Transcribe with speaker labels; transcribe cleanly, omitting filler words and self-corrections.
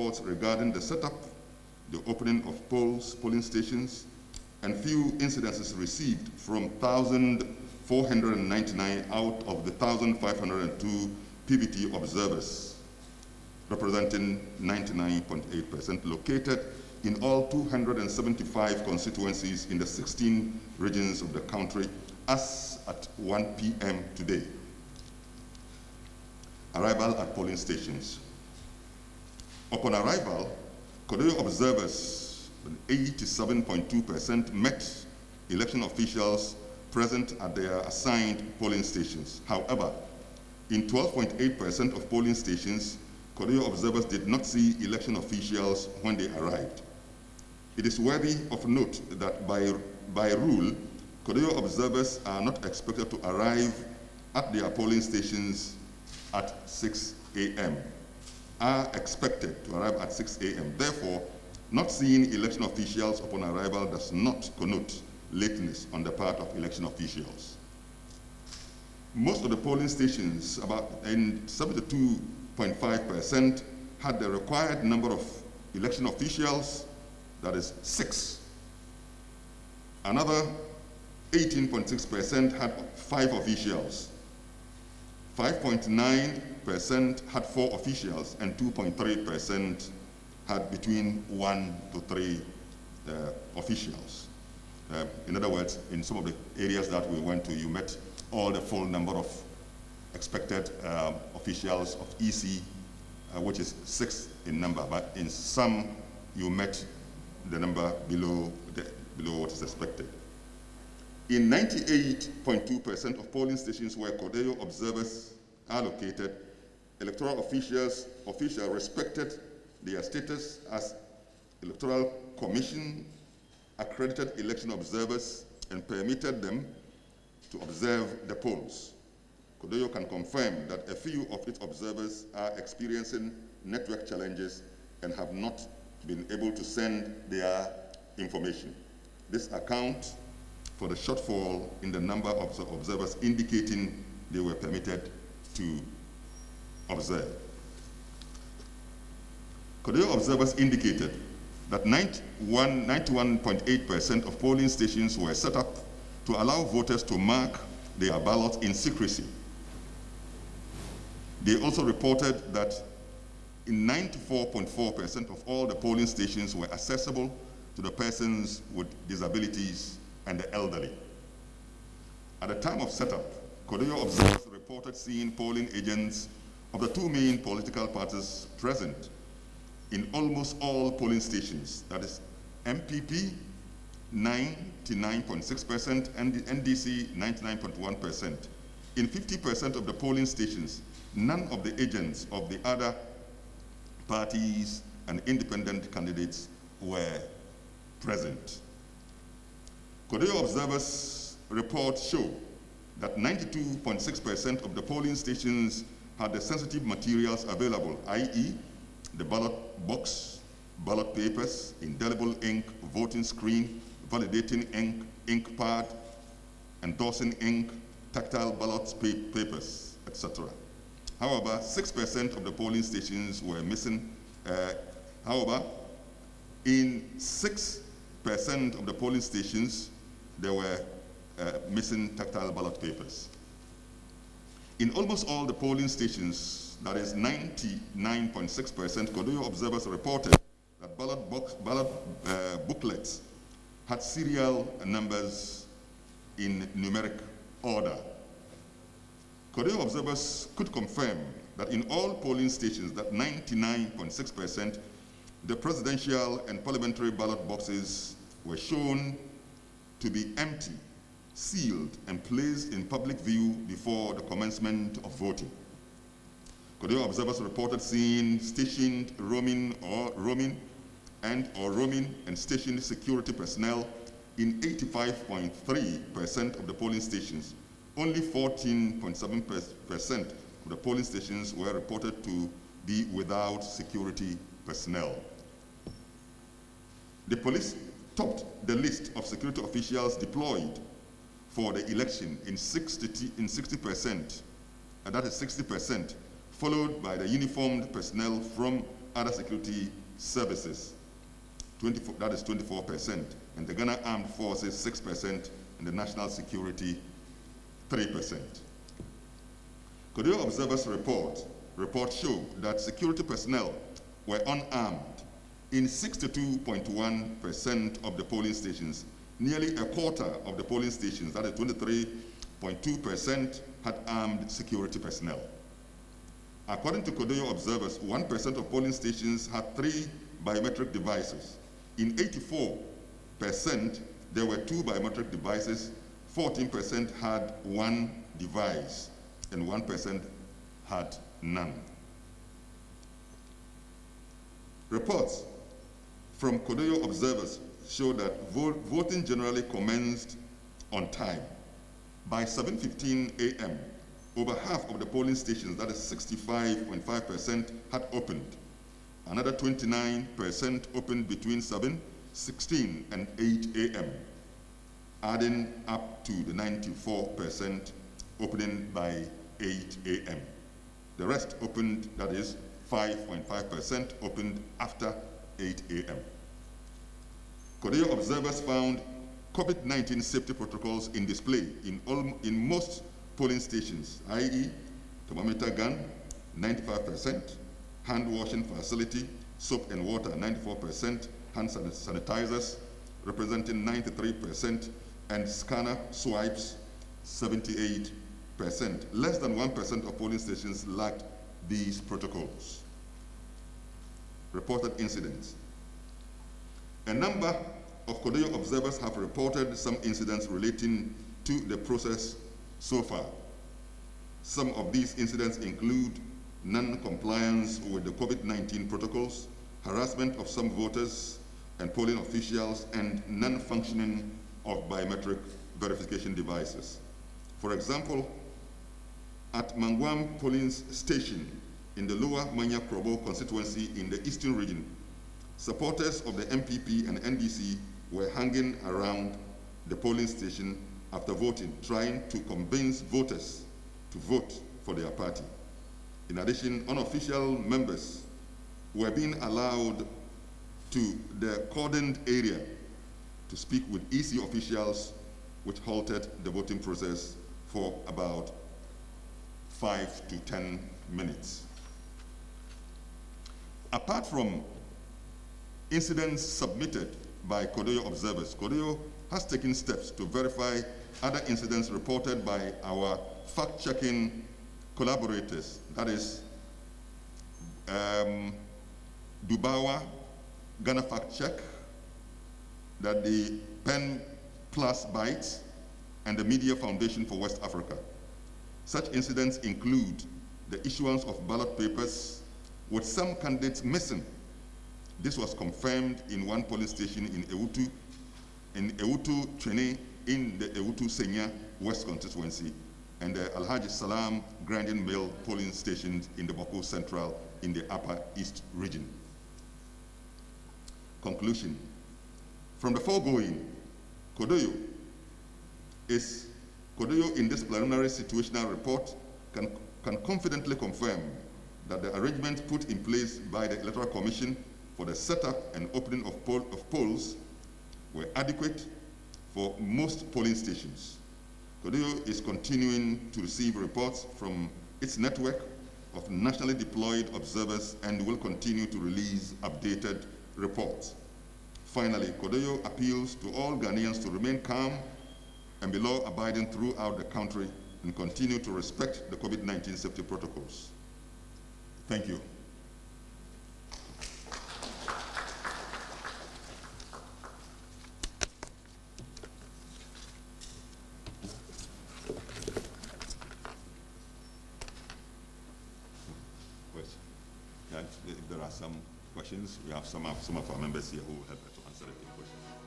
Speaker 1: reports regarding the setup, the opening of polling stations, and few incidences received from 1,499 out of the 1,502 PVT observers, representing 99.8%, located in all 275 constituencies in the 16 regions of the country as at 1 p.m. today. Arrival at polling stations. Upon arrival, Kodoyo observers, 87.2%, met election officials present at their assigned polling stations. However, in 12.8% of polling stations, Kodoyo observers did not see election officials when they arrived. It is worthy of note that by rule, Kodoyo observers are not expected to arrive at their polling stations at 6 a.m. are expected to arrive at 6 a.m. Therefore, not seeing election officials upon arrival does not connote lateness on the part of election officials. Most of the polling stations, about 72.5%, had the required number of election officials, that is 6. Another 18.6% had 5 officials. 5.9% had 4 officials, and 2.3% had between 1 to 3 officials. In other words, in some of the areas that we went to, you met all the full number of expected officials of EC, which is 6 in number, but in some you met the number below what is expected. In 98.2% of polling stations where Kodoyo observers are located, electoral officials respected their status as Electoral Commission accredited election observers and permitted them to observe the polls. Kodoyo can confirm that a few of its observers are experiencing network challenges and have not been able to send their information. This accounts for the shortfall in the number of observers indicating they were permitted to observe. Kodoyo observers indicated that 91.8% of polling stations were set up to allow voters to mark their ballots in secrecy. They also reported that in 94.4% of all the polling stations were accessible to the persons with disabilities and the elderly. At the time of setup, Kodoyo observers reported seeing polling agents of the 2 main political parties present in almost all polling stations, that is MPP 99.6% and the NDC 99.1%. In 50% of the polling stations, none of the agents of the other parties and independent candidates were present. Kodoyo observers' reports show that 92.6% of the polling stations had the sensitive materials available, i.e., the ballot box, ballot papers, indelible ink, voting screen, validating ink, ink pad, endorsing ink, tactile ballot papers, etc. However, 6% of the polling stations were missing. However, in 6% of the polling stations, there were missing tactile ballot papers. In almost all the polling stations, that is 99.6%, Kodoyo observers reported that ballot booklets had serial numbers in numeric order. Kodoyo observers could confirm that in all polling stations, that 99.6%, the presidential and parliamentary ballot boxes were shown to be empty, sealed, and placed in public view before the commencement of voting. Kodoyo observers reported seeing stationed roaming and stationed security personnel in 85.3% of the polling stations. Only 14.7% of the polling stations were reported to be without security personnel. The police topped the list of security officials deployed for the election in 60%, and that is 60%, followed by the uniformed personnel from other security services, that is 24%, and the Ghana Armed Forces 6%, and the National Security 3%. Kodoyo Observer's report showed that security personnel were unarmed in 62.1% of the polling stations. Nearly a quarter of the polling stations, that is 23.2%, had armed security personnel. According to Kodoyo Observers, 1% of polling stations had 3 biometric devices. In 84%, there were 2 biometric devices, 14% had 1 device, and 1% had none. Reports from Kodoyo Observers show that voting generally commenced on time. By 7:15 a.m., over half of the polling stations, that is 65.5%, had opened. Another 29% opened between 7:16 and 8 a.m., adding up to the 94% opening by 8 a.m. The rest opened, that is 5.5%, opened after 8 a.m. Kodoyo Observers found COVID-19 safety protocols in display in most polling stations, i.e. thermometer gun, 95%, hand washing facility, soap and water, 94%, hand sanitizers, representing 93%, and scanner swipes, 78%. Less than 1% of polling stations lacked these protocols. Reported incidents. A number of Kodoyo Observers have reported some incidents relating to the process so far. Some of these incidents include non-compliance with the COVID-19 protocols, harassment of some voters and polling officials, and non-functioning of biometric verification devices. For example, at Mangwam polling station in the Lower Manya Krobo constituency in the Eastern region, supporters of the MPP and NDC were hanging around the polling station after voting, trying to convince voters to vote for their party. In addition, unofficial members were being allowed to the cordoned area to speak with EC officials, which halted the voting process for about 5 to 10 minutes. Apart from incidents submitted by Kodoyo Observers, Kodoyo has taken steps to verify other incidents reported by our fact-checking collaborators, that is Dubawa, Ghana Fact Check, that the Pen Plus Bytes, and the Media Foundation for West Africa. Such incidents include the issuance of ballot papers with some candidates missing. This was confirmed in one polling station in Ewutu Twene in the Ewutu Senya West constituency, and the Alhaji Salam Grinding Mill polling stations in the Boko Central in the Upper East region. Conclusion. From the foregoing, Kodoyo in this preliminary situational report can confidently confirm that the arrangements put in place by the Electoral Commission for the setup and opening of polls were adequate for most polling stations. Kodoyo is continuing to receive reports from its network of nationally deployed observers and will continue to release updated reports. Finally, Kodoyo appeals to all Ghanaians to remain calm and be law-abiding throughout the country and continue to respect the COVID-19 safety protocols. Thank you. If there are some questions, we have some of our members here who will help to answer the questions.